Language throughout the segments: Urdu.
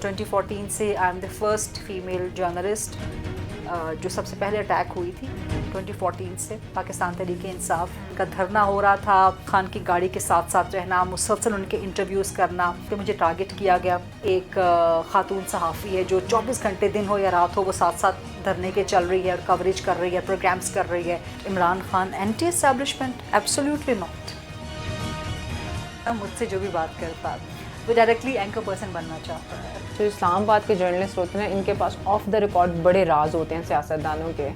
2014 سے I am the first female journalist جو سب سے پہلے اٹیک ہوئی تھی 2014 سے. پاکستان تحریک انصاف کا دھرنا ہو رہا تھا, خان کی گاڑی کے ساتھ ساتھ رہنا, مسلسل ان کے انٹرویوز کرنا, کہ مجھے ٹارگٹ کیا گیا. ایک خاتون صحافی ہے جو 24 گھنٹے دن ہو یا رات ہو وہ ساتھ ساتھ دھرنے کے چل رہی ہے اور کوریج کر رہی ہے, پروگرامز کر رہی ہے. Imran Khan anti establishment? Absolutely not. مجھ سے جو بھی بات کرتا وہ ڈائریکٹلی اینکر پرسن بننا چاہتا ہے. جو اسلام آباد کے جرنلسٹ ہوتے ہیں ان کے پاس آف دا ریکارڈ بڑے راز ہوتے ہیں سیاستدانوں کے.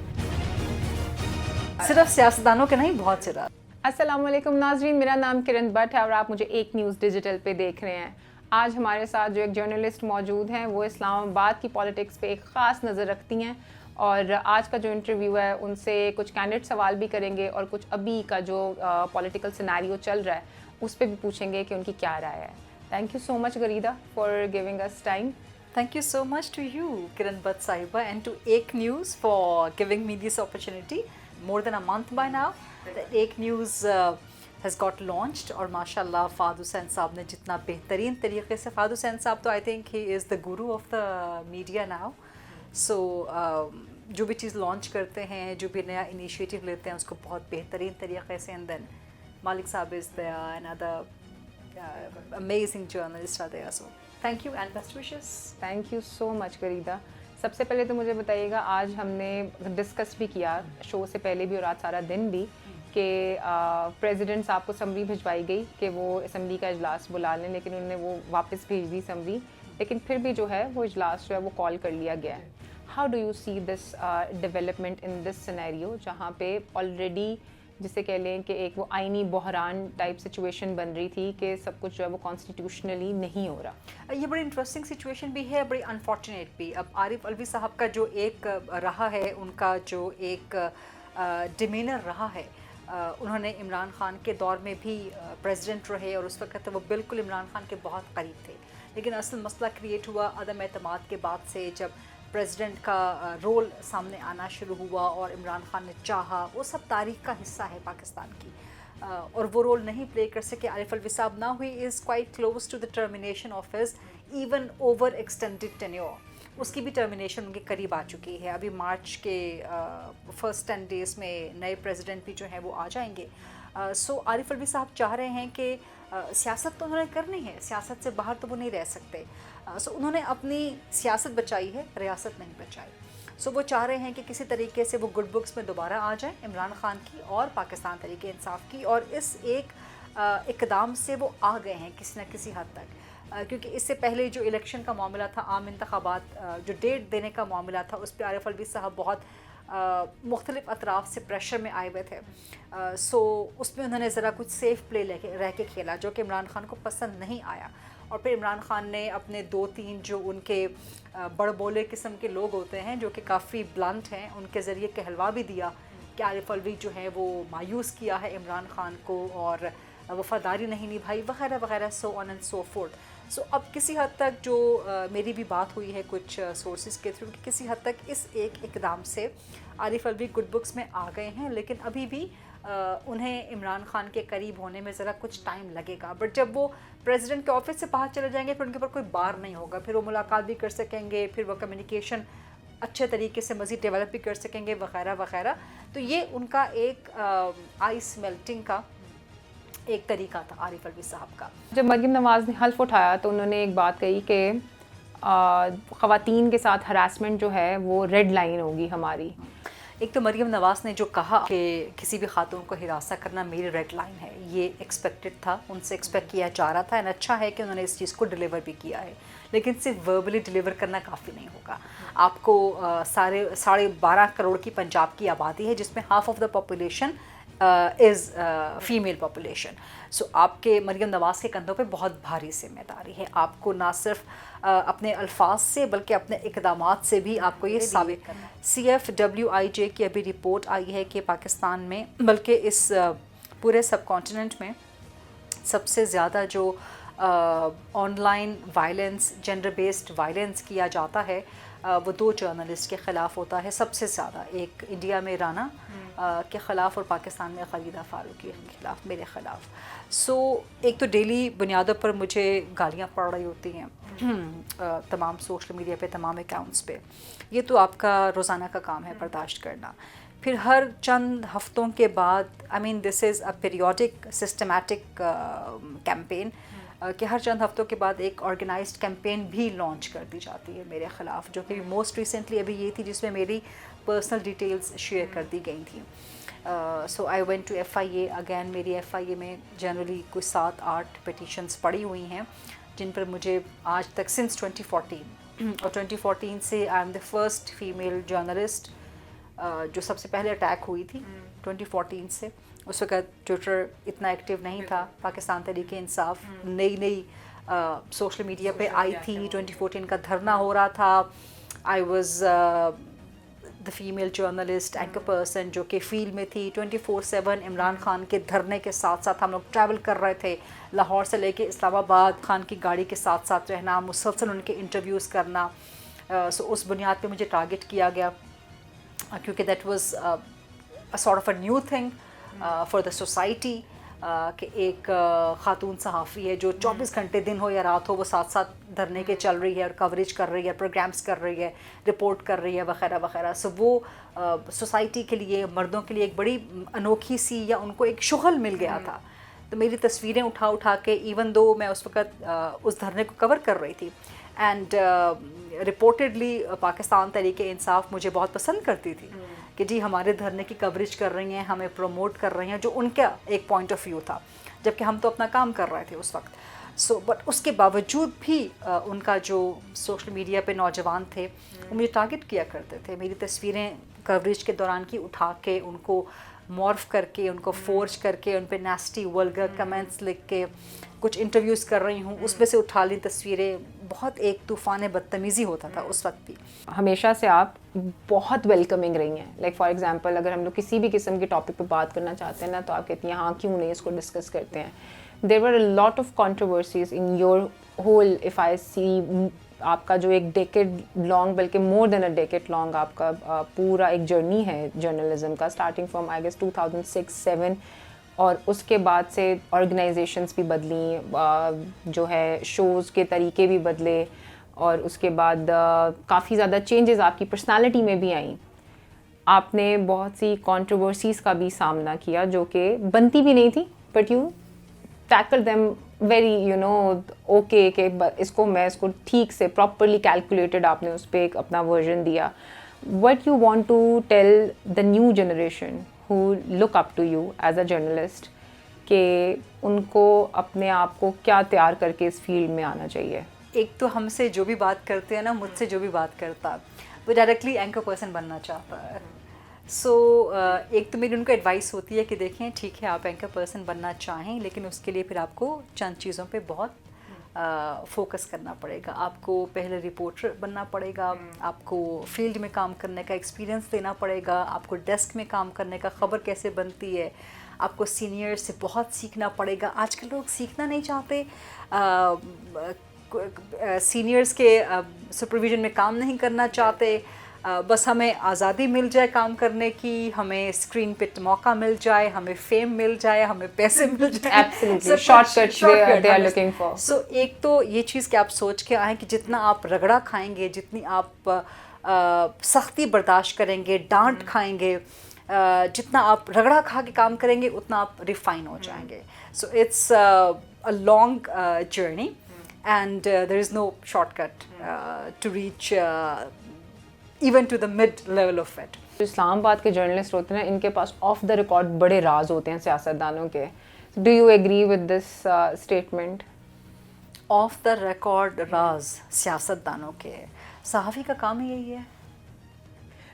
صرف سیاستدانوں کے نہیں, بہت سے راز. السلام علیکم ناظرین, میرا نام کرن بٹ ہے اور آپ مجھے ایک نیوز ڈیجیٹل پہ دیکھ رہے ہیں. آج ہمارے ساتھ جو ایک جرنلسٹ موجود ہیں وہ اسلام آباد کی پالیٹکس پہ ایک خاص نظر رکھتی ہیں, اور آج کا جو انٹرویو ہے ان سے کچھ کینڈیڈ سوال بھی کریں گے اور کچھ ابھی کا جو پولیٹیکل سیناریو چل رہا ہے اس پہ بھی پوچھیں گے کہ ان کی کیا رائے ہے. Thank you so much Gharida for giving us time. Thank you so much to you, Kiran Bhatt Sahiba, and to Ek News for giving me this opportunity. More than a month by now, that Ek News has got launched, اور ماشاءاللہ فہد حسین صاحب نے جتنا بہترین طریقے سے, فہد حسین صاحب تو I think he is the guru of the media now. So جو بھی چیز لانچ کرتے ہیں, جو بھی نیا انیشیٹو لیتے ہیں اس کو بہت بہترین طریقے سے, and then Malik صاحب is there and other amazing journalists are there. So thank you and best wishes. Thank you so much Gharida. سب سے پہلے تو مجھے بتائیے گا, آج ہم نے ڈسکس بھی کیا شو سے پہلے بھی اور آج سارا دن بھی کہ پریزیڈنٹ صاحب کو سمری بھجوائی گئی کہ وہ اسمبلی کا اجلاس بلا لیں, لیکن انہوں نے وہ واپس بھیج دی سمری, لیکن پھر بھی جو ہے وہ اجلاس جو ہے وہ کال کر لیا گیا ہے. How do you see this development in this scenario, جہاں پہ آلریڈی جسے کہہ لیں کہ ایک وہ آئینی بحران ٹائپ سچویشن بن رہی تھی کہ سب کچھ جو ہے وہ کانسٹیٹیوشنلی نہیں ہو رہا. یہ بڑی انٹرسٹنگ سچویشن بھی ہے, بڑی انفارچونیٹ بھی. اب عارف الوی صاحب کا جو ایک رہا ہے, ان کا جو ایک ڈیمینر رہا ہے, انہوں نے عمران خان کے دور میں بھی پریزیڈنٹ رہے اور اس وقت وہ بالکل عمران خان کے بہت قریب تھے, لیکن اصل مسئلہ کریٹ ہوا عدم اعتماد کے بعد سے, جب پریزیڈنٹ کا رول سامنے آنا شروع ہوا اور عمران خان نے چاہا. وہ سب تاریخ کا حصہ ہے پاکستان کی, اور وہ رول نہیں پلے کر سکے عارف الوی صاحب. Now he is quite close to the termination of his even overextended tenure. اس کی بھی ٹرمینیشن ان کے قریب آ چکی ہے. ابھی مارچ کے فرسٹ 10 days میں نئے پریزیڈنٹ بھی جو ہیں وہ آ جائیں گے. سو عارف الوی صاحب چاہ رہے ہیں کہ سیاست تو انہوں نے کرنی ہے, سیاست سے باہر تو وہ نہیں رہ سکتے. سو انہوں نے اپنی سیاست بچائی ہے, ریاست نہیں بچائی. سو وہ چاہ رہے ہیں کہ کسی طریقے سے وہ گڈ بکس میں دوبارہ آ جائیں, عمران خان کی اور پاکستان تحریک انصاف کی, اور اس ایک اقدام سے وہ آ گئے ہیں کسی نہ کسی حد تک. کیونکہ اس سے پہلے جو الیکشن کا معاملہ تھا, عام انتخابات جو ڈیٹ دینے کا معاملہ تھا, اس پہ عارف الوی صاحب بہت مختلف اطراف سے پریشر میں آئے ہوئے تھے. سو اس میں انہوں نے ذرا کچھ سیف پلے رہ کے کھیلا, جو کہ عمران خان کو پسند نہیں آیا. اور پھر عمران خان نے اپنے 2-3 جو ان کے بڑ بولے قسم کے لوگ ہوتے ہیں جو کہ کافی بلنٹ ہیں, ان کے ذریعے کہلوا بھی دیا کہ عارف الوی جو ہے وہ مایوس کیا ہے عمران خان کو اور وفاداری نہیں نبھائی وغیرہ وغیرہ, سو آن اینڈ سو فورتھ. سو اب کسی حد تک جو میری بھی بات ہوئی ہے کچھ سورسز کے تھرو کہ کسی حد تک اس ایک اقدام سے عارف الوی گڈ بکس میں آ گئے ہیں, لیکن ابھی بھی انہیں عمران خان کے قریب ہونے میں ذرا کچھ ٹائم لگے گا. بٹ جب وہ پریزیڈنٹ کے آفس سے باہر چلے جائیں گے پھر ان کے اوپر کوئی بار نہیں ہوگا, پھر وہ ملاقات بھی کر سکیں گے, پھر وہ کمیونیکیشن اچھے طریقے سے مزید ڈیولپ بھی کر سکیں گے وغیرہ وغیرہ. تو یہ ان کا ایک آئس میلٹنگ کا ایک طریقہ تھا عارف الوی صاحب کا. جب مریم نواز نے حلف اٹھایا تو انہوں نے ایک بات کہی کہ خواتین کے ساتھ ہراسمنٹ جو ہے وہ ریڈ لائن ہوگی ہماری. ایک تو مریم نواز نے جو کہا کہ کسی بھی خاتون کو ہراساں کرنا میری ریڈ لائن ہے, یہ ایکسپیکٹڈ تھا, ان سے ایکسپیکٹ کیا جا رہا تھا, اور اچھا ہے کہ انہوں نے اس چیز کو ڈیلیور بھی کیا ہے. لیکن صرف وربلی ڈیلیور کرنا کافی نہیں ہوگا. آپ کو 12.5 کروڑ کی پنجاب کی آبادی ہے جس میں half of the population is female population. So آپ کے مریم نواز کے کندھوں پہ بہت بھاری ذمہ داری ہے. آپ کو نہ صرف اپنے الفاظ سے بلکہ اپنے اقدامات سے بھی آپ کو یہ ثابت کرنا ہے. CFWIJ کی ابھی رپورٹ آئی ہے کہ پاکستان میں بلکہ اس پورے سب کانٹیننٹ میں سب سے زیادہ جو on line violence, gender based violence کیا جاتا ہے وہ 2 جرنلسٹ کے خلاف ہوتا ہے سب سے زیادہ، ایک انڈیا میں رانا کے خلاف اور پاکستان میں خلیدہ فاروقی کے خلاف، میرے خلاف. سو ایک تو ڈیلی بنیادوں پر مجھے گالیاں پڑ رہی ہوتی ہیں تمام سوشل میڈیا پہ، تمام اکاؤنٹس پہ. یہ تو آپ کا روزانہ کا کام ہے برداشت کرنا. پھر ہر چند ہفتوں کے بعد دس از اے پیریوڈک سسٹمیٹک کیمپین کہ ہر چند ہفتوں کے بعد ایک آرگنائزڈ کیمپین بھی لانچ کر دی جاتی ہے میرے خلاف، جو کہ موسٹ ریسنٹلی ابھی یہ تھی جس میں میری پرسنل ڈیٹیلز شیئر کر دی گئی تھیں. So I went to FIA again. میری FIA میں جنرلی کچھ 7-8 پٹیشنز پڑی ہوئی ہیں جن پر مجھے آج تک سنس 2014 اور 2014 سے I am the first female journalist جو سب سے پہلے اٹیک ہوئی تھی 2014 سے. اس وقت ٹویٹر اتنا ایکٹیو نہیں تھا، پاکستان تحریک انصاف نئی سوشل میڈیا پہ آئی تھی، 2014 کا دھرنا ہو رہا تھا. I was the female journalist anchor person جو کہ فیلڈ میں تھی 24/7. عمران خان کے دھرنے کے ساتھ ساتھ ہم لوگ ٹریول کر رہے تھے، لاہور سے لے کے اسلام آباد، خان کی گاڑی کے ساتھ ساتھ رہنا، مسلسل ان کے انٹرویوز کرنا. سو اس بنیاد پہ مجھے ٹارگٹ کیا گیا کیونکہ that was a sort of a new thing for the society کہ ایک خاتون صحافی ہے جو 24 گھنٹے دن ہو یا رات ہو وہ ساتھ ساتھ دھرنے کے چل رہی ہے اور کوریج کر رہی ہے، پروگرامز کر رہی ہے، رپورٹ کر رہی ہے وغیرہ وغیرہ. سو وہ سوسائٹی کے لیے، مردوں کے لیے ایک بڑی انوکھی سی یا ان کو ایک شغل مل گیا تھا. تو میری تصویریں اٹھا کے ایون دو میں اس وقت اس دھرنے کو کور کر رہی تھی اینڈ رپورٹڈلی پاکستان تحریک انصاف مجھے بہت پسند کرتی تھی کہ جی ہمارے دھرنے کی کوریج کر رہی ہیں، ہمیں پروموٹ کر رہی ہیں، جو ان کا ایک پوائنٹ آف ویو تھا، جبکہ ہم تو اپنا کام کر رہے تھے اس وقت. سو بٹ اس کے باوجود بھی ان کا جو سوشل میڈیا پہ نوجوان تھے وہ مجھے ٹارگٹ کیا کرتے تھے. میری تصویریں کوریج کے دوران کی اٹھا کے ان کو مورف کر کے، ان کو فورج کر کے، ان پہ نیسٹی ولگر کمنٹس لکھ کے کچھ انٹرویوز کر رہی ہوں، اس میں سے اٹھا لی تصویریں. بہت ایک طوفان بدتمیزی ہوتا تھا اس وقت بھی. ہمیشہ سے آپ بہت ویلکمنگ رہی ہیں. لائک فار ایگزامپل اگر ہم لوگ کسی بھی قسم کے ٹاپک پہ بات کرنا چاہتے ہیں نا تو آپ کہتی ہیں ہاں کیوں نہیں اس کو ڈسکس کرتے ہیں. There were a lot of controversies in your whole. If I see آپ کا جو ایک ڈیکیڈ لانگ، بلکہ مور دین اے ڈیکیڈ لانگ آپ کا پورا ایک جرنی ہے جرنلزم کا، اسٹارٹنگ فرام آئی گیس 2006-07 اور اس کے بعد سے آرگنائزیشنس بھی بدلیں، جو ہے شوز کے طریقے بھی بدلے اور اس کے بعد کافی زیادہ چینجز آپ کی پرسنالٹی میں بھی آئیں. آپ نے بہت سی کنٹروورسیز کا بھی سامنا کیا جو کہ بنتی بھی نہیں تھی، but you tackle them very okay کہ اس کو ٹھیک سے پراپرلی کیلکولیٹڈ آپ نے اس پہ ایک اپنا ورژن دیا. What you want to tell the new generation who look up to you as a journalist کہ ان کو اپنے آپ کو کیا تیار کر کے اس فیلڈ میں آنا چاہیے؟ ایک تو ہم سے جو بھی بات کرتے ہیں نا، مجھ سے جو بھی بات کرتا وہ ڈائریکٹلی اینکر پرسن بننا چاہتا ہے. سو ایک تو میری ان کو ایڈوائس ہوتی ہے کہ دیکھیں ٹھیک ہے آپ اینکر پرسن بننا چاہیں لیکن اس کے لیے پھر آپ کو چند چیزوں پہ بہت فوکس کرنا پڑے گا. آپ کو پہلے رپورٹر بننا پڑے گا، آپ کو فیلڈ میں کام کرنے کا ایکسپیرینس دینا پڑے گا، آپ کو ڈیسک میں کام کرنے کا خبر کیسے بنتی ہے، آپ کو سینئر سے بہت سیکھنا پڑے گا. آج کل لوگ سیکھنا نہیں چاہتے، سینئرز کے سپرویژن میں کام نہیں کرنا چاہتے. بس ہمیں آزادی مل جائے کام کرنے کی، ہمیں اسکرین پہ موقع مل جائے، ہمیں فیم مل جائے، ہمیں پیسے مل جائے، shortcut they are looking for. So ایک تو یہ چیز کہ آپ سوچ کے آئیں کہ جتنا آپ رگڑا کھائیں گے، جتنی آپ سختی برداشت کریں گے، ڈانٹ کھائیں گے، جتنا آپ رگڑا کھا کے کام کریں گے اتنا آپ ریفائن ہو جائیں گے. So it's a long journey and there is no shortcut to reach even to the mid level of it. Islamabad کے جرنلسٹ ہوتے ہیں ان کے پاس آف دا ریکارڈ بڑے راز ہوتے ہیں سیاستدانوں کے. Do you agree with this statement? Of the record راز سیاستدانوں کے، صحافی کا کام ہی یہی ہے.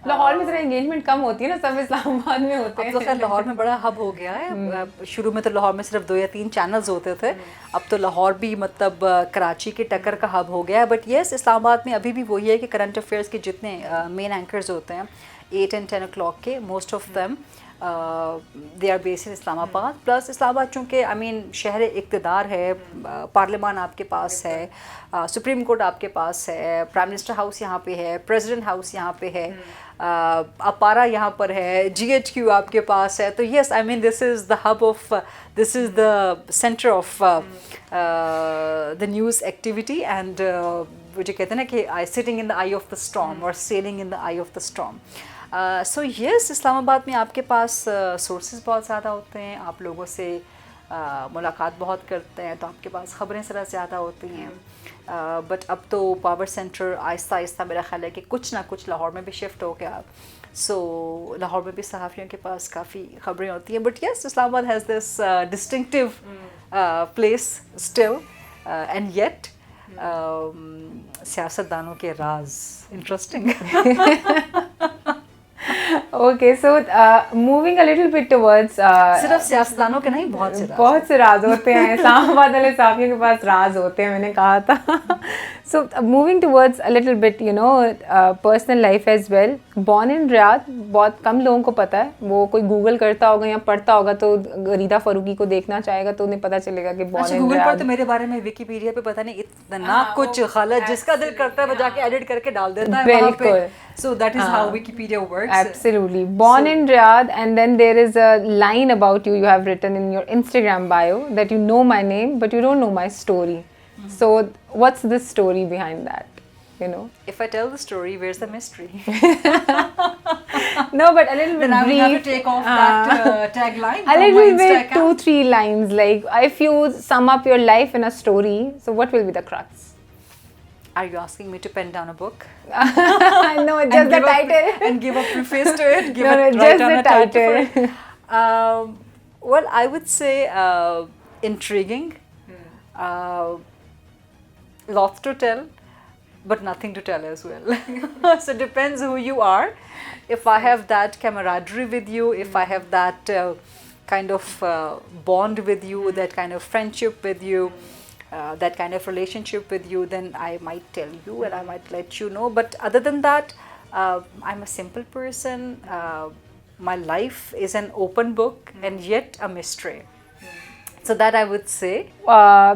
لاہور میں ذرا انگیجمنٹ کم ہوتی ہے نا، سب اسلام آباد میں ہوتے ہیں. اب تو خیر لاہور میں بڑا ہب ہو گیا ہے. شروع میں تو لاہور میں صرف 2 یا 3 چینلز ہوتے تھے، اب تو لاہور بھی مطلب کراچی کے ٹکر کا ہب ہو گیا ہے. بٹ یس اسلام آباد میں ابھی بھی وہی ہے کہ کرنٹ افیئرس کے جتنے مین اینکرز ہوتے ہیں 8 and 10 o'clock کے، most of them they are based in Islamabad. Plus اسلام آباد چونکہ آئی مین شہر اقتدار ہے, پارلیمان آپ کے پاس ہے, سپریم کورٹ آپ کے پاس ہے, پرائم منسٹر ہاؤس یہاں پہ ہے, پریزیڈنٹ ہاؤس یہاں پہ ہے, اپارا یہاں پر ہے, جی ایچ کیو آپ کے پاس ہے. تو yes I mean this is the hub of, this is the centre of the news activity. And وہ جو کہتے ہیں نا کہ sitting in the eye of the storm اور sailing in the eye of the storm. So yes Islamabad میں آپ کے پاس سورسز بہت زیادہ ہوتے ہیں, آپ لوگوں سے ملاقات بہت کرتے ہیں, تو آپ کے پاس خبریں ذرا زیادہ ہوتی ہیں. بٹ اب تو پاور سینٹر آہستہ آہستہ میرا خیال ہے کہ کچھ نہ کچھ لاہور میں بھی شفٹ ہو گیا. سو لاہور میں بھی صحافیوں کے پاس کافی خبریں ہوتی ہیں. But yes Islamabad has this distinctive place still. And yet سیاستدانوں کے راز interesting. Okay, so moving a little bit towards صرف سیاستدانوں کے نہیں, بہت سے راز ہوتے ہیں. اسلام آباد والے صحافیوں کے پاس راز ہوتے ہیں, میں نے کہا تھا. So moving towards a little bit, you know, personal life as well. Born in Riyadh, بہت کم لوگوں کو پتہ ہے. وہ کوئی گوگل کرتا ہوگا یا پڑھتا ہوگا تو غریدہ فاروقی کو دیکھنا چاہے گا تو انہیں پتہ چلے گا کہ born in گوگل Riyadh. پر تو میرے بارے میں ویکیپیڈیا پہ پتہ نہیں اتنا کچھ غلط, جس کا دل کرتا ہے وہ جا کے ایڈٹ کر کے ڈال دیتا ہے وہاں پہ. So that is how Wikipedia works. Absolutely. Born in Riyadh, and then there is a line about you have written in your Instagram bio that you know my name but you don't know my story. So what's the story behind that, you know? If I tell the story, where's the mystery? No, but a little bit Then I will brief. have to take off that tagline A from my little Insta bit, account. 2-3 lines. Like if you sum up your life in a story, so what will be the crux? Are you asking me to pen down a book? No, just the title. And give a preface to it? Give No, it just right on the a title for title. it? Well, I would say intriguing. Lots to tell, but nothing to tell as well. So it depends who you are. If I have that camaraderie with you, if I have that kind of bond with you, that kind of friendship with you, that kind of relationship with you, then I might tell you and I might let you know. But other than that, I'm a simple person. My life is an open book and yet a mystery. So that I would say.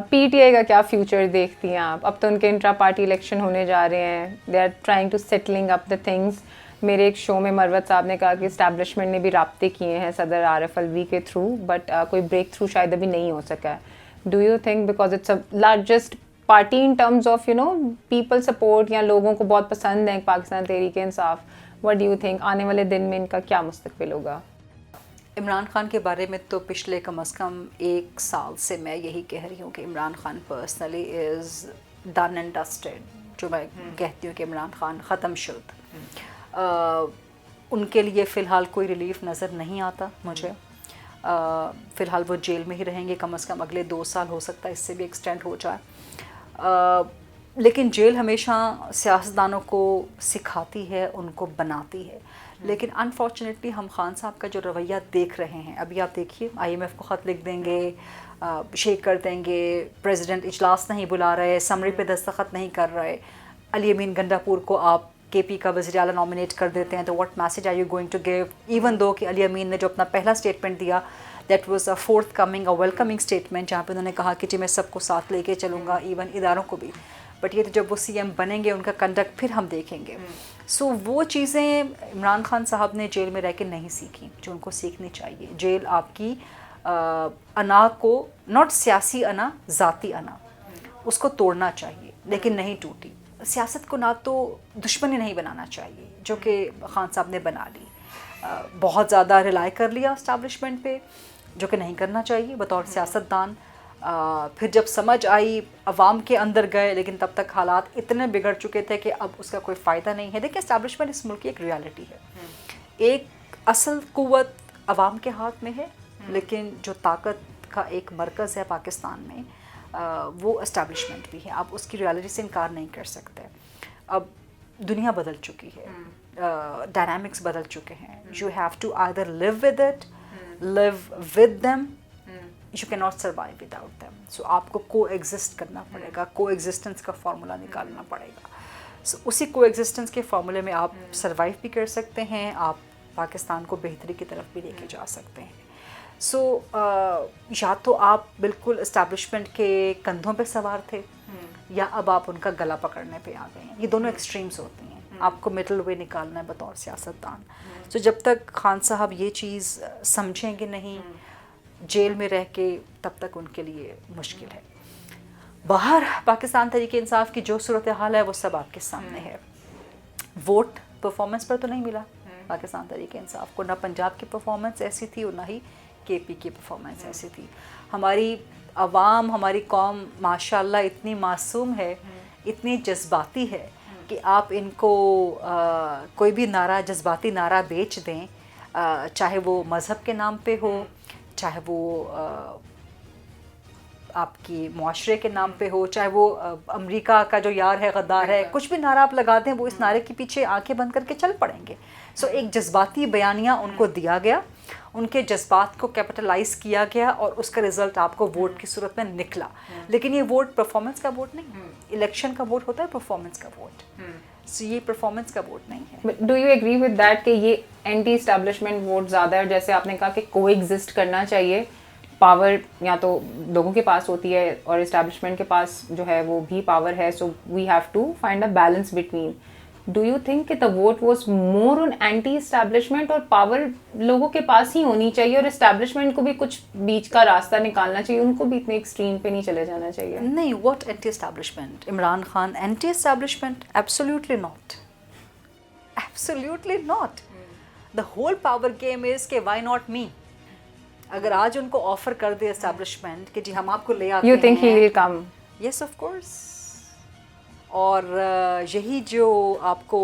P T I کا کیا فیوچر دیکھتی ہیں آپ؟ اب تو ان کے انٹرا پارٹی الیکشن ہونے جا رہے ہیں. They are trying to settling up the things. میرے ایک شو میں مروت صاحب نے کہا کہ اسٹیبلشمنٹ نے بھی رابطے کیے ہیں صدر عارف الوی کے تھرو, بٹ کوئی بریک تھرو شاید ابھی نہیں ہو سکا ہے. Do you think because it's a largest party in terms of you know people support, یا لوگوں کو بہت پسند ہے Pakistan Tehreek Insaf, what do you think آنے والے دن میں ان کا کیا مستقبل ہوگا؟ عمران خان کے بارے میں تو پچھلے کم از کم 1 سال سے میں یہی کہہ رہی ہوں کہ Imran Khan personally is done and dusted. جو میں کہتی ہوں کہ عمران خان ختم شد. ان کے لیے فی الحال کوئی ریلیف نظر نہیں آتا مجھے. فی الحال وہ جیل میں ہی رہیں گے کم از کم اگلے 2 سال, ہو سکتا ہے اس سے بھی ایکسٹینڈ ہو جائے. لیکن جیل ہمیشہ سیاستدانوں کو سکھاتی ہے, ان کو بناتی ہے. لیکن انفارچونیٹلی ہم خان صاحب کا جو رویہ دیکھ رہے ہیں, ابھی آپ دیکھیے IMF کو خط لکھ دیں گے, شیک کر دیں گے, پریزیڈنٹ اجلاس نہیں بلا رہے, سمری پہ دستخط نہیں کر رہے, علی امین گنڈا پور کو آپ KP کا وزیر اعلیٰ نامینیٹ کر دیتے ہیں, تو what message are you going to give, even though کہ علی امین نے جو اپنا پہلا اسٹیٹمنٹ دیا that was a forthcoming a welcoming statement, جہاں پہ انہوں نے کہا کہ جی میں سب کو ساتھ لے کے چلوں گا, ایون اداروں کو بھی. بٹ یہ تو جب وہ CM بنیں گے ان کا کنڈکٹ پھر ہم دیکھیں گے. سو وہ چیزیں عمران خان صاحب نے جیل میں رہ کے نہیں سیکھیں جو ان کو سیکھنی چاہیے. جیل آپ کی انا کو, ناٹ سیاسی انا, ذاتی انا, اس کو توڑنا چاہیے, لیکن نہیں ٹوٹی. سیاست کو نہ تو دشمنی نہیں بنانا چاہیے جو کہ خان صاحب نے بنا لی. بہت زیادہ ریلائی کر لیا اسٹیبلشمنٹ پہ, جو کہ نہیں کرنا چاہیے بطور سیاستدان. پھر جب سمجھ آئی عوام کے اندر گئے, لیکن تب تک حالات اتنے بگڑ چکے تھے کہ اب اس کا کوئی فائدہ نہیں ہے. دیکھیں اسٹیبلشمنٹ اس ملک کی ایک ریالٹی ہے. ایک اصل قوت عوام کے ہاتھ میں ہے, لیکن جو طاقت کا ایک مرکز ہے پاکستان میں وہ اسٹیبلشمنٹ بھی ہے. آپ اس کی ریالٹی سے انکار نہیں کر سکتے. اب دنیا بدل چکی ہے, ڈائنامکس بدل چکے ہیں. You have to either live with it, live with them, you can not survive without them. So آپ کو کو ایگزسٹ کرنا پڑے گا, کو ایگزسٹنس کا فارمولا نکالنا پڑے گا. سو اسی کو ایگزسٹنس کے فارمولے میں آپ سروائیو بھی کر سکتے ہیں, آپ پاکستان کو بہتری کی طرف بھی لے کے جا سکتے ہیں. سو یا تو آپ بالکل اسٹیبلشمنٹ کے کندھوں پہ سوار تھے یا اب آپ ان کا گلا پکڑنے پہ آ گئے ہیں. یہ دونوں ایکسٹریمز ہوتی ہیں, آپ کو مڈل وے نکالنا ہے بطور سیاستدان. سو جب تک خان صاحب یہ چیز سمجھیں گے نہیں جیل میں رہ کے, تب تک ان کے لیے مشکل ہے. باہر پاکستان تحریک انصاف کی جو صورتحال ہے وہ سب آپ کے سامنے ہے. ووٹ پرفارمنس پر تو نہیں ملا پاکستان تحریک انصاف کو, نہ پنجاب کی پرفارمنس ایسی تھی اور نہ ہی کے پی کی پرفارمنس ایسی تھی. ہماری عوام, ہماری قوم ماشاءاللہ اتنی معصوم ہے, اتنی جذباتی ہے کہ آپ ان کو کوئی بھی نعرہ, جذباتی نعرہ بیچ دیں, چاہے وہ مذہب کے نام پہ ہو, چاہے وہ آپ کی معاشرے کے نام پہ ہو, چاہے وہ امریکہ کا جو یار ہے غدار ہے, کچھ بھی نعرہ آپ لگا دیں وہ اس نعرے کے پیچھے آنکھیں بند کر کے چل پڑیں گے. سو ایک جذباتی بیانیہ ان کو دیا گیا, ان کے جذبات کو کیپٹلائز کیا گیا اور اس کا رزلٹ آپ کو ووٹ کی صورت میں نکلا. لیکن یہ ووٹ پرفارمنس کا ووٹ نہیں, الیکشن کا ووٹ ہوتا ہے پرفارمنس کا ووٹ. سو یہ پرفارمنس کا ووٹ نہیں ہے. Do you agree with that کہ یہ اینٹی اسٹیبلشمنٹ ووٹ زیادہ ہے, جیسے آپ نے کہا کہ کو ایگزسٹ کرنا چاہیے, پاور یا تو لوگوں کے پاس ہوتی ہے اور اسٹیبلشمنٹ کے پاس جو ہے وہ بھی پاور ہے, so we have to find a balance between. Do you think کہ the vote was more on anti establishment, اور پاور لوگوں کے پاس ہی ہونی چاہیے اور اسٹیبلشمنٹ کو بھی کچھ بیچ کا راستہ نکالنا چاہیے, ان کو بھی اتنے ایکسٹریم پہ نہیں چلے جانا چاہیے؟ نہیں, what anti establishment? Imran Khan anti establishment? Absolutely not, absolutely not. The whole power game is کہ وائی ناٹ می. اگر آج ان کو آفر کر دے اسٹیبلشمنٹ کہ جی ہم آپ کو لے آتے ہیں, you think he will come? Yes of course. اور یہی جو آپ کو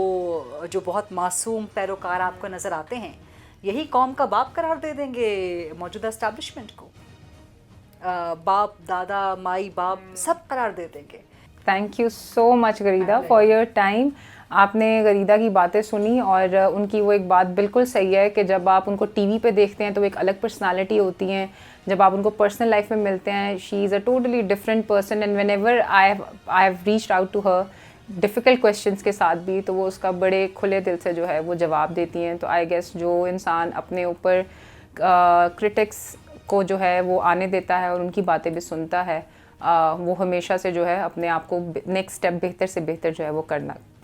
جو بہت معصوم پیروکار آپ کو نظر آتے ہیں, یہی قوم کا باپ قرار دے دیں گے موجودہ اسٹیبلشمنٹ کو. باپ, دادا, مائی, باپ سب قرار دے دیں گے. Thank you so much Gharida for your time. آپ نے غریدہ کی باتیں سنی اور ان کی وہ ایک بات بالکل صحیح ہے کہ جب آپ ان کو ٹی وی پہ دیکھتے ہیں تو ایک الگ پرسنالٹی ہوتی ہیں, جب آپ ان کو پرسنل لائف میں ملتے ہیں she is a totally different person. And whenever I have reached out to her difficult questions کے ساتھ بھی, تو وہ اس کا بڑے کھلے دل سے جو ہے وہ جواب دیتی ہیں. تو آئی گیس جو انسان اپنے اوپر کرٹکس کو جو ہے وہ آنے دیتا ہے اور ان کی باتیں بھی سنتا ہے, وہ ہمیشہ سے جو ہے اپنے آپ کو نیکسٹ اسٹیپ بہتر سے بہتر جو ہے وہ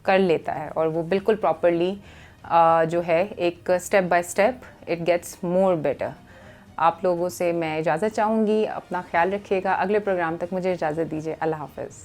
کر لیتا ہے, اور وہ بالکل پراپرلی جو ہے ایک step by step it gets more better. آپ لوگوں سے میں اجازت چاہوں گی, اپنا خیال رکھیے گا. اگلے پروگرام تک مجھے اجازت دیجیے. اللہ حافظ.